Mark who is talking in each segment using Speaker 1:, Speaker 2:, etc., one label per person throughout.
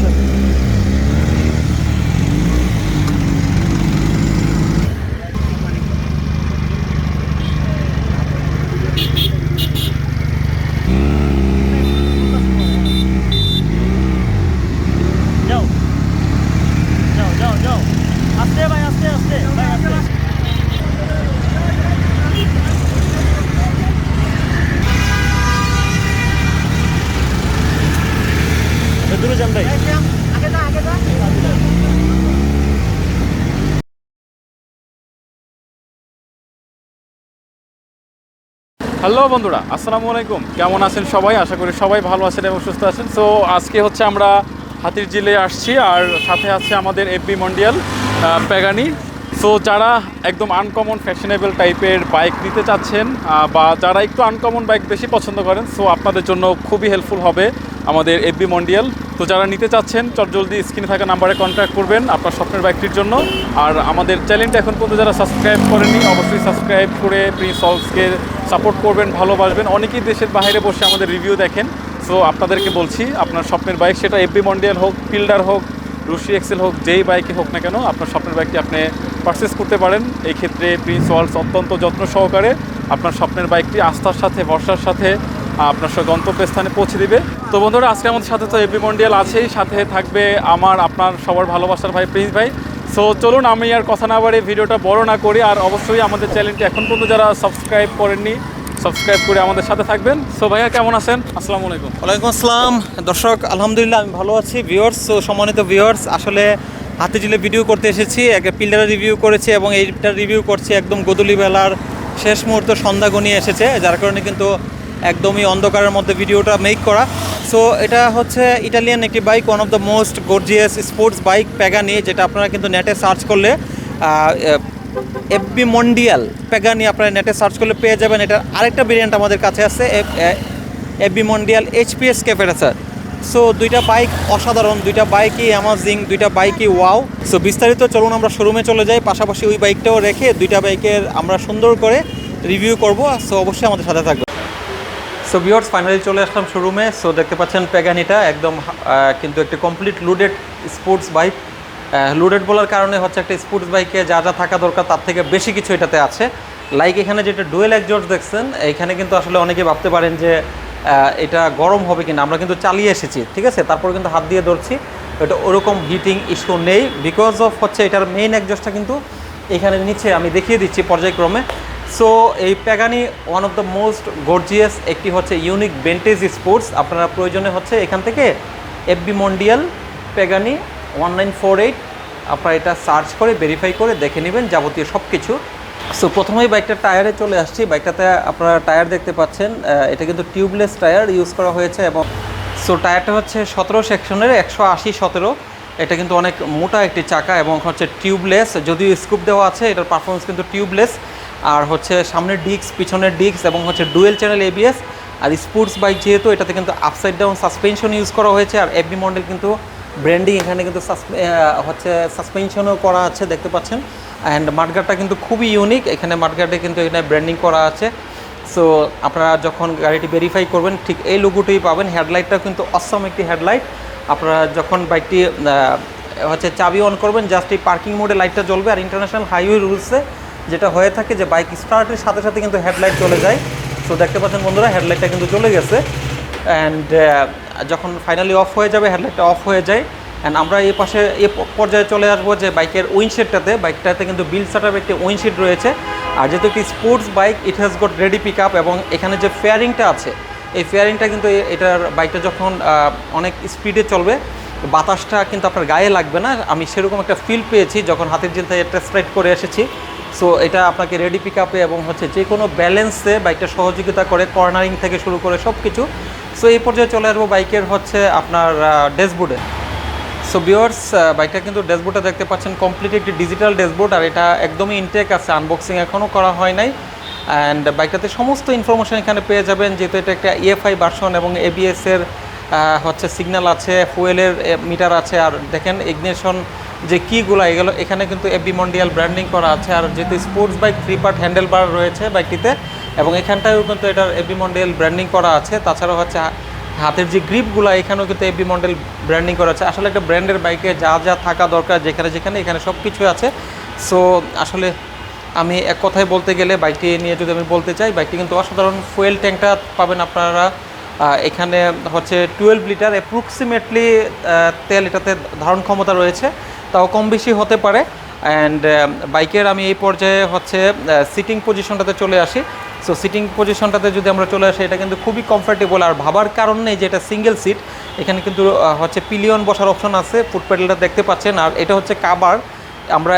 Speaker 1: আসেন। যাও যাও যাও যাও, আস্তে ভাই, আস্তে আস্তে ভাই, আস্তে। দূরে যান ভাই।
Speaker 2: হ্যালো বন্ধুরা, আসসালামু আলাইকুম। কেমন আছেন সবাই? আশা করি সবাই ভালো আছেন এবং সুস্থ আছেন। সো আজকে হচ্ছে আমরা হাতিরঝিলে আসছি, আর সাথে আছে আমাদের এফবি মন্ডিয়াল প্যাগানি। সো যারা একদম আনকমন ফ্যাশনেবল টাইপের বাইক নিতে চাচ্ছেন, বা যারা একটু আনকমন বাইক বেশি পছন্দ করেন, সো আপনাদের জন্য খুবই হেল্পফুল হবে আমাদের এফবি মন্ডিয়াল। তো যারা নিতে চাচ্ছেন জলদি স্ক্রিনে থাকা নাম্বারে কন্ট্যাক্ট করবেন আপনার স্বপ্নের বাইকটির জন্য। আর আমাদের চ্যানেলটা এখন পর্যন্ত যারা সাবস্ক্রাইব করেননি, অবশ্যই সাবস্ক্রাইব করে প্রিন্স অলসকে সাপোর্ট করবেন, ভালোবাসবেন। অনেকেই দেশের বাইরে বসে আমাদের রিভিউ দেখেন। সো আপনাদেরকে বলছি, আপনার স্বপ্নের বাইক, সেটা এফবি মন্ডিয়াল হোক, ফিল্ডার হোক, রুশি এক্সেল হোক, যেই বাইকে হোক না কেন, আপনার স্বপ্নের বাইকটি আপনি পারচেস করতে পারেন। এই ক্ষেত্রে প্রিন্স ওয়ার্লস অত্যন্ত যত্ন সহকারে আপনার স্বপ্নের বাইকটি আস্থার সাথে, ভরসার সাথে আপনার গন্তব্যস্থানে পৌঁছে দিবে। তো বন্ধুরা, আজকে আমাদের সাথে তো এফবি মন্ডিয়াল আছেই, সাথে থাকবে আপনার সবার ভালোবাসার ভাই প্রিন্স ভাই। সো চলুন, আমি আর কথা না বাড়িয়ে ভিডিওটা বড় না করি। আর অবশ্যই আমাদের চ্যানেলটি এখন পর্যন্ত যারা সাবস্ক্রাইব করেননি, সাবস্ক্রাইব করে আমাদের সাথে থাকবেন। সো ভাইয়া কেমন আছেন? আসসালামু আলাইকুম।
Speaker 1: ওয়ালাইকুম আসসালাম দর্শক, আলহামদুলিল্লাহ আমি ভালো আছি। ভিউয়ার্স, সো সম্মানিত ভিউয়ার্স, আসলে হাতিরঝিলে ভিডিও করতে এসেছি। একটা পিল্ডারের রিভিউ করেছি এবং এইটার রিভিউ করছি একদম গোধূলি বেলার শেষ মুহূর্তে, সন্ধ্যা গনিয়ে এসেছে, যার কারণে কিন্তু একদমই অন্ধকারের মধ্যে ভিডিওটা মেক করা। সো এটা হচ্ছে ইটালিয়ান একটি bike, one of the most gorgeous sports bike Pagani, যেটা আপনারা কিন্তু নেটে সার্চ করলে এফবি মন্ডিয়াল প্যাগানি আপনারা নেটে সার্চ করলে পেয়ে যাবেন। এটার আরেকটা ভেরিয়েন্ট আমাদের কাছে আছে, এফবি মন্ডিয়াল এইচপিএস ক্যাফেরেসার। সো দুইটা বাইক অসাধারণ, দুইটা বাইকই অ্যামাজিং, দুইটা বাইকই ওয়াও। সো বিস্তারিত চলুন আমরা শোরুমে চলে যাই, পাশাপাশি ওই বাইকটাও রেখে দুইটা বাইকের আমরা সুন্দর করে রিভিউ করব। সো অবশ্যই আমাদের সাথে থাকবে। সো ভিউয়ার্স, ফাইনালি চলে আসলাম শোরুমে। সো দেখতে পাচ্ছেন প্যাগানিটা একদম কিন্তু একটি complete loaded sports bike. Loaded বলার কারণে হচ্ছে একটা স্পোর্টস বাইকে যা যা থাকা দরকার তার থেকে বেশি কিছু এটাতে আছে। লাইক এখানে যেটা ডুয়েল এক্সজস্ট দেখছেন, এখানে কিন্তু আসলে অনেকে ভাবতে পারেন যে এটা গরম হবে কিনা। আমরা কিন্তু চালিয়ে এসেছি, ঠিক আছে, তারপর কিন্তু হাত দিয়ে ধরছি, এটা ওরকম হিটিং ইস্যু নেই। বিকজ অফ হচ্ছে এটার মেইন এক্সজস্টটা কিন্তু এখানে নিচে আমি দেখিয়ে দিচ্ছি পর্যায়ক্রমে। সো এই Pagani one of the most gorgeous একটি হচ্ছে ইউনিক ভেন্টেজ স্পোর্টস। আপনারা প্রয়োজনে হচ্ছে এখান থেকে এফবি মন্ডিয়াল প্যাগানি 1948 আপনারা এটা সার্চ করে ভেরিফাই করে দেখে নেবেন যাবতীয় সব কিছু। সো প্রথমেই বাইকটার টায়ারে চলে আসছি। বাইকটাতে আপনারা টায়ার দেখতে পাচ্ছেন, এটা কিন্তু টিউবলেস টায়ার ইউজ করা হয়েছে। এবং সো টায়ারটা হচ্ছে 17 সেকশনের 180/17। এটা কিন্তু অনেক মোটা একটি চাকা এবং হচ্ছে টিউবলেস, যদিও স্কুপ দেওয়া আছে, এটার পারফরমেন্স কিন্তু টিউবলেস। আর হচ্ছে সামনের ডিস্ক, পিছনের ডিস্ক এবং হচ্ছে ডুয়েল চ্যানেল এবিএস। আর স্পোর্টস বাইক যেহেতু, এটাতে কিন্তু আপসাইড ডাউন সাসপেনশন ইউজ করা হয়েছে। আর এফবি মডেল কিন্তু ব্র্যান্ডিং এখানে কিন্তু হচ্ছে সাসপেনশনও করা আছে, দেখতে পাচ্ছেন। অ্যান্ড মাঠগার্ডটা কিন্তু খুবই ইউনিক, এখানে মাঠগার্ডে কিন্তু এখানে ব্র্যান্ডিং করা আছে। সো আপনারা যখন গাড়িটি ভেরিফাই করবেন ঠিক এই লোগোটাই পাবেন। হেডলাইটটাও কিন্তু অসম একটি হেডলাইট। আপনারা যখন বাইকটি হচ্ছে চাবি অন করবেন, জাস্ট এই পার্কিং মোডে লাইটটা জ্বলবে। আর ইন্টারন্যাশনাল হাইওয়ে রুলসে যেটা হয়ে থাকে যে বাইক স্টার্টের সাথে সাথে কিন্তু হেডলাইট চলে যায়। সো দেখতে পাচ্ছেন বন্ধুরা, হেডলাইটটা কিন্তু চলে গেছে। অ্যান্ড যখন ফাইনালি অফ হয়ে যাবে, হেডলাইটটা অফ হয়ে যায়। অ্যান্ড আমরা এই পাশে এই পর্যায়ে চলে আসবো যে বাইকের বাইকটাতে কিন্তু বিল্ড সেটআপ একটি উইন্ডশিট রয়েছে। আর যেহেতু একটি sports bike, it has got ready pick up. এবং এখানে যে ফেয়ারিংটা আছে, এই ফেয়ারিংটা কিন্তু এটার বাইকটা যখন অনেক স্পিডে চলবে, বাতাসটা কিন্তু আপনার গায়ে লাগবে না। আমি সেরকম একটা ফিল পেয়েছি যখন হাতিরঝিল থেকে টেস্ট রাইড করে এসেছি। সো এটা আপনাকে রেডি পিক আপে এবং হচ্ছে যে কোনো ব্যালেন্সে বাইকটা সহযোগিতা করে, কর্নারিং থেকে শুরু করে সব কিছু। সো এই পর্যায়ে চলে আসবো বাইকের হচ্ছে আপনার ড্যাশবোর্ডে। সো ভিউয়ার্স, বাইকটা কিন্তু ড্যাশবোর্ডটা দেখতে পাচ্ছেন কমপ্লিট একটি ডিজিটাল ড্যাশবোর্ড। আর এটা একদমই ইনটেক আছে, আনবক্সিং এখনও করা হয় নাই। অ্যান্ড বাইকটাতে সমস্ত ইনফরমেশন এখানে পেয়ে যাবেন, যেহেতু এটা একটা ইএফআই ভার্সন এবং এবিএসের হচ্ছে সিগন্যাল আছে, ফুয়েলের মিটার আছে। আর দেখেন ইগনিশন যে কিগুলো, এগুলো এখানে কিন্তু এফবি মন্ডিয়াল ব্র্যান্ডিং করা আছে। আর যেহেতু স্পোর্টস বাইক 3 পার্ট হ্যান্ডেল বার রয়েছে বাইকটিতে, এবং এখানটায়ও কিন্তু এটার এফবি মন্ডিয়াল ব্র্যান্ডিং করা আছে। তাছাড়াও হচ্ছে হাতের যে গ্রিপগুলো এখানেও কিন্তু এফবি মডেল ব্র্যান্ডিং করা আছে। আসলে একটা ব্র্যান্ডের বাইকে যা যা থাকা দরকার যেখানে যেখানে এখানে সব কিছু আছে। সো আসলে আমি এক কথায় বলতে গেলে বাইকটি নিয়ে যদি আমি বলতে চাই, বাইকটি কিন্তু অসাধারণ। ফুয়েল ট্যাঙ্কটা পাবেন আপনারা এখানে হচ্ছে 12 লিটার অ্যাপ্রক্সিমেটলি তেল এটাতে ধারণ ক্ষমতা রয়েছে, তাও কম বেশি হতে পারে। অ্যান্ড বাইকের আমি এই পর্যায়ে হচ্ছে সিটিং পজিশনটাতে চলে আসি। সো সিটিং পজিশনটাতে যদি আমরা চলে আসি, এটা কিন্তু খুবই কমফোর্টেবল। আর ভাবার কারণ নেই যে এটা সিঙ্গেল সিট, এখানে কিন্তু হচ্ছে পিলিয়ন বসার অপশন আছে, ফুট প্যাডেলটা দেখতে পাচ্ছেন। আর এটা হচ্ছে কাভার, আমরা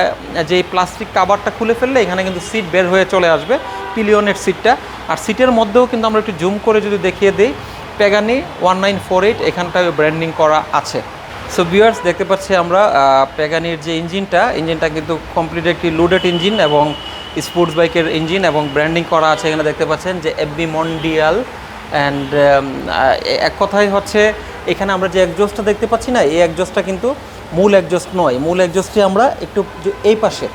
Speaker 1: যে প্লাস্টিক কাভারটা খুলে ফেললে এখানে কিন্তু সিট বের হয়ে চলে আসবে, পিলিয়নের সিটটা। আর সিটের মধ্যেও কিন্তু আমরা একটু জুম করে যদি দেখিয়ে দিই, প্যাগানি 1948 এখানটায় ব্র্যান্ডিং করা আছে। সো ভিউয়ার্স, দেখতে পাচ্ছি আমরা প্যাগানির যে ইঞ্জিনটা কিন্তু কমপ্লিট একটি লোডেড ইঞ্জিন এবং স্পোর্টস বাইকের ইঞ্জিন এবং ব্র্যান্ডিং করা আছে। এখানে দেখতে পাচ্ছেন যে এফবি মন্ডিয়াল। অ্যান্ড এক কথাই হচ্ছে এখানে আমরা যে এক্সজস্টটা দেখতে পাচ্ছি না, এই এক্সজস্টটা কিন্তু মূল এক্সজস্ট নয়। মূল এক্সজস্টটি আমরা একটু এই পাশে,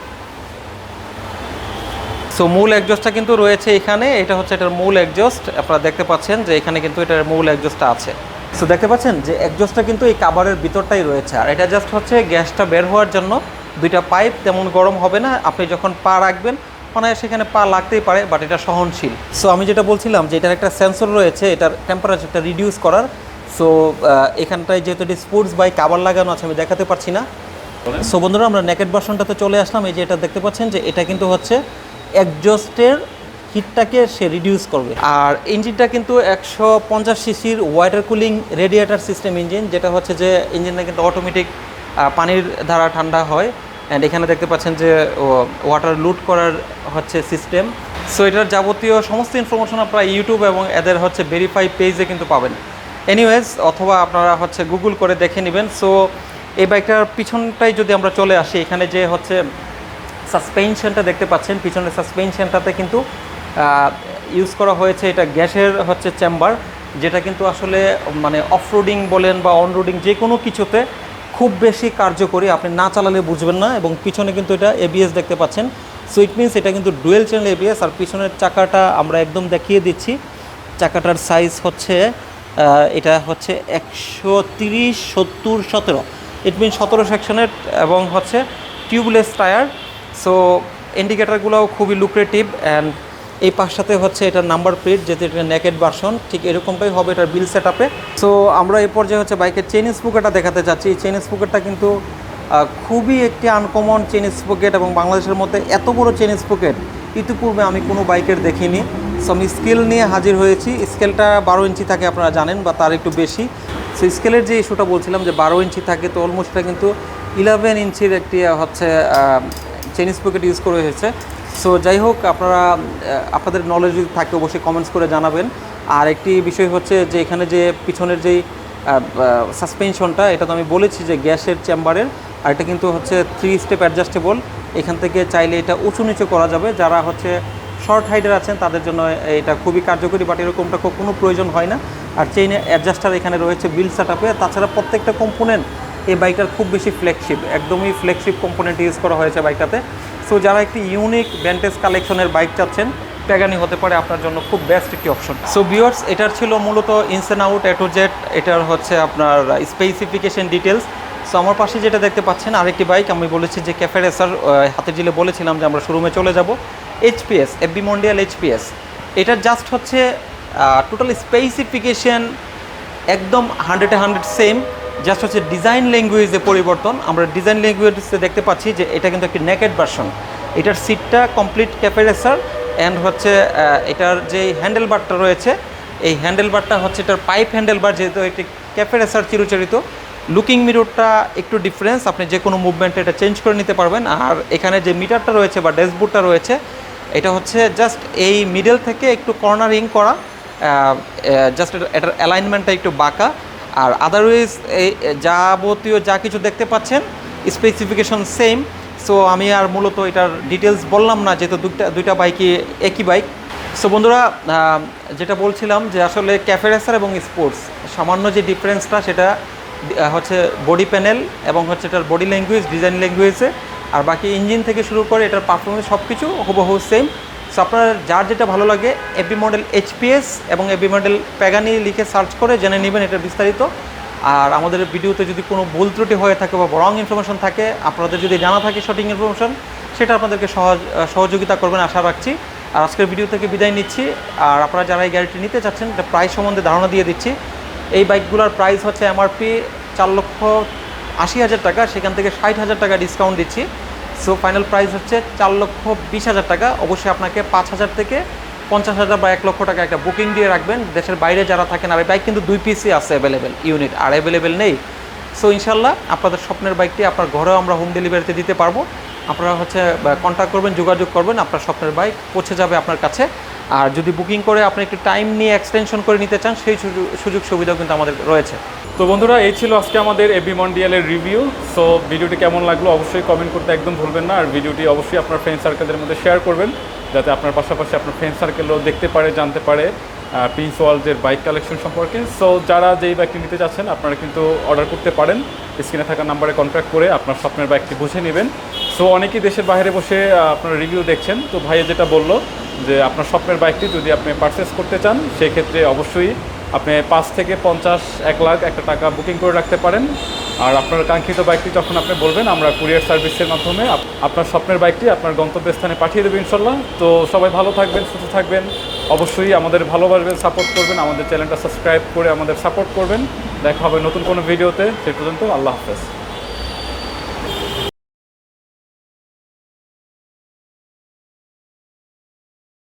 Speaker 1: সো মূল এক্সজস্টটা কিন্তু রয়েছে এখানে। এটা হচ্ছে এটার মূল এক্সজস্ট, আপনারা দেখতে পাচ্ছেন যে এখানে কিন্তু এটার মূল এক্সজস্টটা আছে। সো দেখতে পাচ্ছেন যে এক্সজস্টটা কিন্তু এই কাভারের ভিতরটাই রয়েছে। আর এটা জাস্ট হচ্ছে গ্যাসটা বের হওয়ার জন্য দুইটা পাইপ, তেমন গরম হবে না। আপনি যখন পা রাখবেন অনায়াসে সেখানে পা লাগতেই পারে, বাট এটা সহনশীল। সো আমি যেটা বলছিলাম যে এটার একটা সেন্সর রয়েছে এটার টেম্পারেচারটা রিডিউস করার। সো এখানটায় যেহেতু এটি স্পোর্টস বাইক কাভার লাগানো আছে, আমি দেখাতে পারছি না। সো বন্ধুরা, আমরা নেকেড ভার্সনটাতে চলে আসলাম। এই যে এটা দেখতে পাচ্ছেন যে এটা কিন্তু হচ্ছে এক্সজস্টের হিটটাকে সে রিডিউস করবে। আর ইঞ্জিনটা কিন্তু 150 সিসির water cooling radiator system engine, যেটা হচ্ছে যে ইঞ্জিনটা কিন্তু অটোমেটিক পানির দ্বারা ঠান্ডা হয়। অ্যান্ড এখানে দেখতে পাচ্ছেন যে ওয়াটার লুট করার হচ্ছে সিস্টেম। সো এটার যাবতীয় সমস্ত ইনফরমেশন আপনারা ইউটিউব এবং এদের হচ্ছে ভেরিফাই পেজে কিন্তু পাবেন। এনিওয়েজ, অথবা আপনারা হচ্ছে গুগল করে দেখে নেবেন। সো এই বাইকটার পিছনটাই যদি আমরা চলে আসি, এখানে যে হচ্ছে সাসপেনশনটা দেখতে পাচ্ছেন, পিছনের সাসপেনশনটাতে কিন্তু ইউজ করা হয়েছে এটা গ্যাসের হচ্ছে চেম্বার, যেটা কিন্তু আসলে মানে অফরোডিং বলেন বা অনরোডিং যে কোনো কিছুতে খুব বেশি কার্যকরী, আপনি না চালালে বুঝবেন না। এবং পিছনে কিন্তু এটা এবিএস দেখতে পাচ্ছেন। সো ইট মিনস এটা কিন্তু ডুয়েল চ্যানেল এবিএস। আর পিছনের চাকাটা আমরা একদম দেখিয়ে দিচ্ছি। চাকাটার সাইজ হচ্ছে এটা হচ্ছে 130, 70, 17, ইট মিনস 17 সেকশনের এবং হচ্ছে টিউবলেস টায়ার। সো ইন্ডিকেটারগুলোও খুবই লুক্রেটিভ। অ্যান্ড এই পাশটাতে হচ্ছে এটার নাম্বার প্লেট, যেহেতু এটা নেকেড ভার্সন, ঠিক এরকমটাই হবে এটার বিল সেট আপে। সো আমরা এই পর্যায়ে হচ্ছে বাইকের চেইন স্পোকেটটা দেখাতে চাচ্ছি। এই চেইন স্পোকেটটা কিন্তু খুবই একটি আনকমন চেইন স্পোকেট, এবং বাংলাদেশের মধ্যে এত বড় চেইন স্পোকেট ইতিপূর্বে আমি কোনো বাইকের দেখিনি। সো আমি স্কেল নিয়ে হাজির হয়েছি। স্কেলটা 12 ইঞ্চি থাকে, আপনারা জানেন, বা তার একটু বেশি। সো স্কেলের যে ইস্যুটা বলছিলাম যে 12 ইঞ্চি থাকে, তো অলমোস্ট এটা কিন্তু 11 ইঞ্চির একটি হচ্ছে চেইন স্পোকেট ইউজ করে হয়েছে। সো যাই হোক, আপনারা আপনাদের নলেজ যদি থাকে অবশ্যই কমেন্টস করে জানাবেন। আর একটি বিষয় হচ্ছে যে এখানে যে পিছনের যেই সাসপেনশনটা, এটা তো আমি বলেছি যে গ্যাসের চেম্বারের। আর এটা কিন্তু হচ্ছে 3 স্টেপ অ্যাডজাস্টেবল। এখান থেকে চাইলে এটা উঁচু নিচু করা যাবে। যারা হচ্ছে শর্ট হাইডার আছেন তাদের জন্য এটা খুবই কার্যকরী, বাট এরকমটা কোনো প্রয়োজন হয় না। আর চেইনে অ্যাডজাস্টার এখানে রয়েছে বিল সেট আপে। তাছাড়া প্রত্যেকটা কম্পোনেন্ট এই বাইকটার খুব বেশি ফ্লেক্সিপ, একদমই ফ্লেক্সিপ কম্পোনেন্ট ইউজ করা হয়েছে বাইকটাতে। সো যারা একটি ইউনিক ভ্যান্টেজ কালেকশনের বাইক চাচ্ছেন, প্যাগানি হতে পারে আপনার জন্য খুব বেস্ট একটি অপশন। সো ভিউয়ার্স, এটার ছিল মূলত ins and out A to Z, এটার হচ্ছে আপনার স্পেসিফিকেশন ডিটেলস। সো আমার পাশে যেটা দেখতে পাচ্ছেন আরেকটি বাইক, আমি বলেছি যে ক্যাফে রেসার, হাতের জিলে বলেছিলাম যে আমরা শোরুমে চলে যাব। HPS, FB Mondial HPS. এটার জাস্ট হচ্ছে টোটাল স্পেসিফিকেশন একদম 100-100 সেম, জাস্ট হচ্ছে ডিজাইন ল্যাঙ্গুয়েজে পরিবর্তন। আমরা ডিজাইন ল্যাঙ্গুয়েজে দেখতে পাচ্ছি যে এটা কিন্তু একটি নেকেড ভার্সন। এটার সিটটা কমপ্লিট ক্যাফে রেসার। অ্যান্ড হচ্ছে এটার যে হ্যান্ডেল বারটা রয়েছে, এই হ্যান্ডেল বারটা হচ্ছে এটার পাইপ হ্যান্ডেল বার, যেহেতু এটি ক্যাফে রেসার চিরচরিত। লুকিং মিররটা একটু ডিফারেন্স, আপনি যে কোনো মুভমেন্টে এটা চেঞ্জ করে নিতে পারবেন। আর এখানে যে মিটারটা রয়েছে বা ড্যাশবোর্ডটা রয়েছে, এটা হচ্ছে জাস্ট এই মিডল থেকে একটু কর্নারিং করা, জাস্ট এটার অ্যালাইনমেন্টটা একটু বাঁকা। আর আদারওয়াইজ এই যাবতীয় যা কিছু দেখতে পাচ্ছেন স্পেসিফিকেশন সেম। সো আমি আর মূলত এটার ডিটেলস বললাম না, যেহেতু দুইটা বাইকই একই বাইক। সো বন্ধুরা, যেটা বলছিলাম যে আসলে ক্যাফে রেসার এবং স্পোর্টস সামান্য যে ডিফারেন্সটা, সেটা হচ্ছে বডি প্যানেল এবং হচ্ছে এটার বডি ল্যাঙ্গুয়েজ, ডিজাইন ল্যাঙ্গুয়েজে। আর বাকি ইঞ্জিন থেকে শুরু করে এটার পারফরমেন্স সব কিছু হুবহু সেম। সো আপনার যার যেটা ভালো লাগে এফবি মডেল এইচপিএস এবং এফবি মডেল প্যাগানি লিখে সার্চ করে জেনে নেবেন এটা বিস্তারিত। আর আমাদের ভিডিওতে যদি কোনো ভুল ত্রুটি হয়ে থাকে বা রং ইনফরমেশন থাকে, আপনাদের যদি জানা থাকে সঠিক ইনফরমেশন, সেটা আপনাদেরকে সহযোগিতা করবেন আশা রাখছি। আর আজকের ভিডিও থেকে বিদায় নিচ্ছি। আর আপনারা যারা এই গাড়িটি নিতে চাচ্ছেন, এটা প্রাইস সম্বন্ধে ধারণা দিয়ে দিচ্ছি। এই বাইকগুলোর প্রাইস হচ্ছে এমআরপি 4,80,000 টাকা, সেখান থেকে 60,000 টাকা ডিসকাউন্ট দিচ্ছি। সো ফাইনাল প্রাইস হচ্ছে 4,20,000 টাকা। অবশ্যই আপনাকে 5,000 থেকে 50,000 বা 1 লক্ষ টাকা একটা বুকিং দিয়ে রাখবেন। দেশের বাইরে যারা থাকেন, আর এই বাইক কিন্তু 2 পিসই আছে অ্যাভেলেবেল ইউনিট, আর অ্যাভেলেবেল নেই। সো ইনশাল্লাহ আপনাদের স্বপ্নের বাইকটি আপনার ঘরেও আমরা হোম ডেলিভারিতে দিতে পারবো। আপনারা হচ্ছে কন্ট্যাক্ট করবেন, যোগাযোগ করবেন, আপনার স্বপ্নের বাইক পৌঁছে যাবে আপনার কাছে। আর যদি বুকিং করে আপনি একটু টাইম নিয়ে এক্সটেনশন করে নিতে চান, সেই সুযোগ সুবিধাও কিন্তু আমাদের রয়েছে।
Speaker 2: তো বন্ধুরা, এই ছিল আজকে আমাদের এফবি মন্ডিয়ালের রিভিউ। সো ভিডিওটি কেমন লাগলো অবশ্যই কমেন্ট করতে একদম ভুলবেন না। আর ভিডিওটি অবশ্যই আপনার ফ্রেন্ড সার্কেলের মধ্যে শেয়ার করবেন, যাতে আপনার পাশাপাশি আপনার ফ্রেন্ড সার্কেলও দেখতে পারে, জানতে পারে প্রিন্স ওয়ার্ল্ডের বাইক কালেকশন সম্পর্কে। সো যারা যেই বাইকটি নিতে চাচ্ছেন আপনারা কিন্তু অর্ডার করতে পারেন, স্ক্রিনে থাকা নাম্বারে কন্ট্যাক্ট করে আপনার স্বপ্নের বাইকটি বুঝে নেবেন। সো অনেকেই দেশের বাইরে বসে আপনার রিভিউ দেখছেন। তো ভাইয়া যেটা বললো যে আপনার স্বপ্নের বাইকটি যদি আপনি পারচেস করতে চান, সেক্ষেত্রে অবশ্যই আপনি 5 থেকে 50, 1 লাখ একটা টাকা বুকিং করে রাখতে পারেন। আর আপনার কাঙ্ক্ষিত বাইকটি যখন আপনি বলবেন, আমরা কুরিয়ার সার্ভিসের মাধ্যমে আপনার স্বপ্নের বাইকটি আপনার গন্তব্যস্থানে পাঠিয়ে দেবো ইনশাল্লাহ। তো সবাই ভালো থাকবেন, সুস্থ থাকবেন, অবশ্যই আমাদের ভালোবাসবেন, সাপোর্ট করবেন, আমাদের চ্যানেলটা সাবস্ক্রাইব করে আমাদের সাপোর্ট করবেন। দেখা হবে নতুন কোনো ভিডিওতে। সেই পর্যন্ত আল্লাহ হাফেজ।